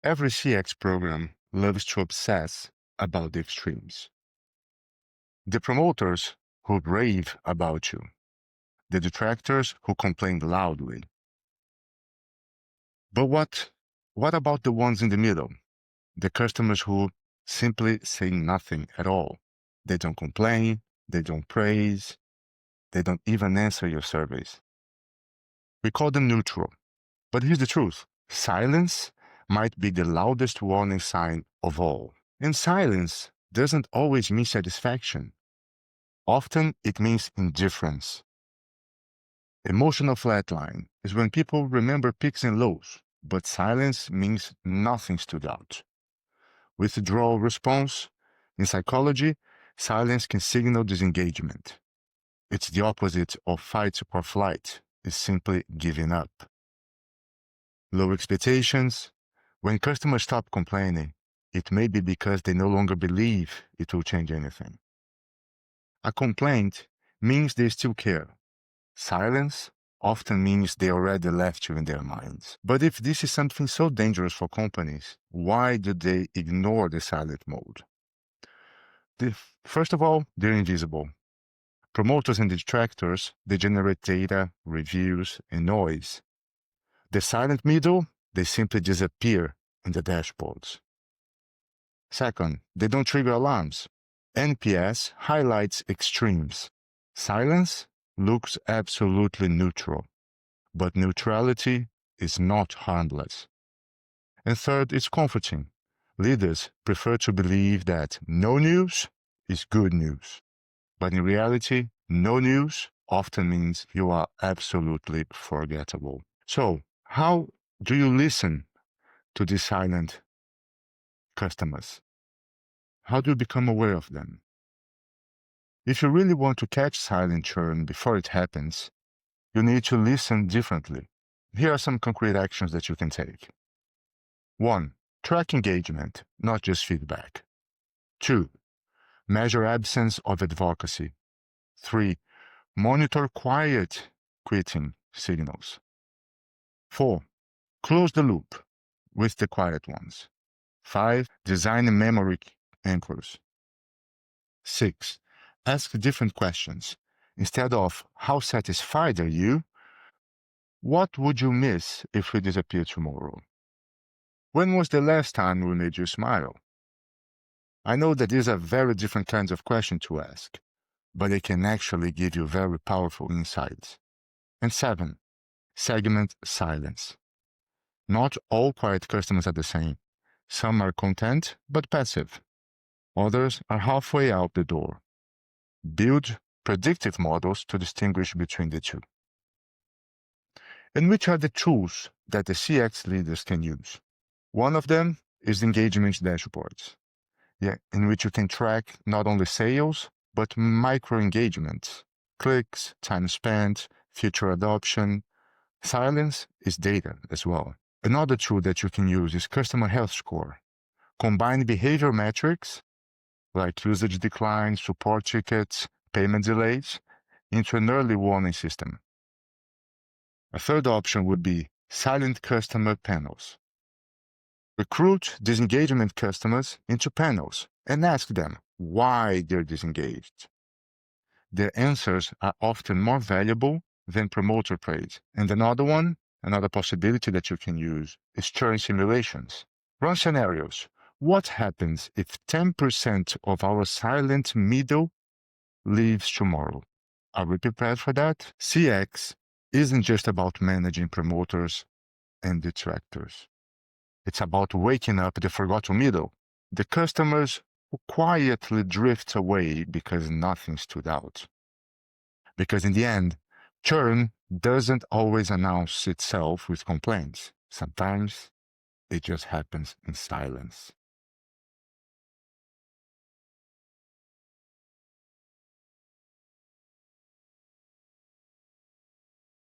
Every CX program loves to obsess about the extremes. The promoters who rave about you, the detractors who complain loudly. But what about the ones in the middle? The customers who simply say nothing at all. They don't complain, they don't praise, they don't even answer your surveys. We call them neutral. But here's the truth. Silence might be the loudest warning sign of all. And silence doesn't always mean satisfaction. Often it means indifference. Emotional flatline is when people remember peaks and lows, but silence means nothing stood out. Withdrawal response, in psychology, silence can signal disengagement. It's the opposite of fight or flight. It's simply giving up. Low expectations. When customers stop complaining, it may be because they no longer believe it will change anything. A complaint means they still care. Silence often means they already left you in their minds. But if this is something so dangerous for companies, why do they ignore the silent mode? First of all, they're invisible. Promoters and detractors, they generate data, reviews, and noise. The silent middle, they simply disappear in the dashboards. Second, they don't trigger alarms. NPS highlights extremes. Silence looks absolutely neutral, but neutrality is not harmless. And third, it's comforting. Leaders prefer to believe that no news is good news. But in reality, no news often means you are absolutely forgettable. So, how do you listen to these silent customers? How do you become aware of them? If you really want to catch silent churn before it happens, you need to listen differently. Here are some concrete actions that you can take. 1. Track engagement, not just feedback. 2. Measure absence of advocacy. 3. Monitor quiet quitting signals. 4. Close the loop with the quiet ones. 5. Design memory anchors. 6. Ask different questions. Instead of, how satisfied are you? What would you miss if we disappear tomorrow? When was the last time we made you smile? I know that these are very different kinds of questions to ask, but they can actually give you very powerful insights. And 7. Segment silence. Not all quiet customers are the same. Some are content but passive. Others are halfway out the door. Build predictive models to distinguish between the two. And which are the tools that the CX leaders can use? One of them is engagement dashboards, in which you can track not only sales, but micro-engagements, clicks, time spent, feature adoption. Silence is data as well. Another tool that you can use is customer health score. Combine behavior metrics, like usage decline, support tickets, payment delays, into an early warning system. A third option would be silent customer panels. Recruit disengagement customers into panels and ask them why they're disengaged. Their answers are often more valuable than promoter praise. And another possibility that you can use is churn simulations. Run scenarios. What happens if 10% of our silent middle leaves tomorrow? Are we prepared for that? CX isn't just about managing promoters and detractors. It's about waking up the forgotten middle, the customers who quietly drift away because nothing stood out. Because in the end, churn doesn't always announce itself with complaints. Sometimes it just happens in silence.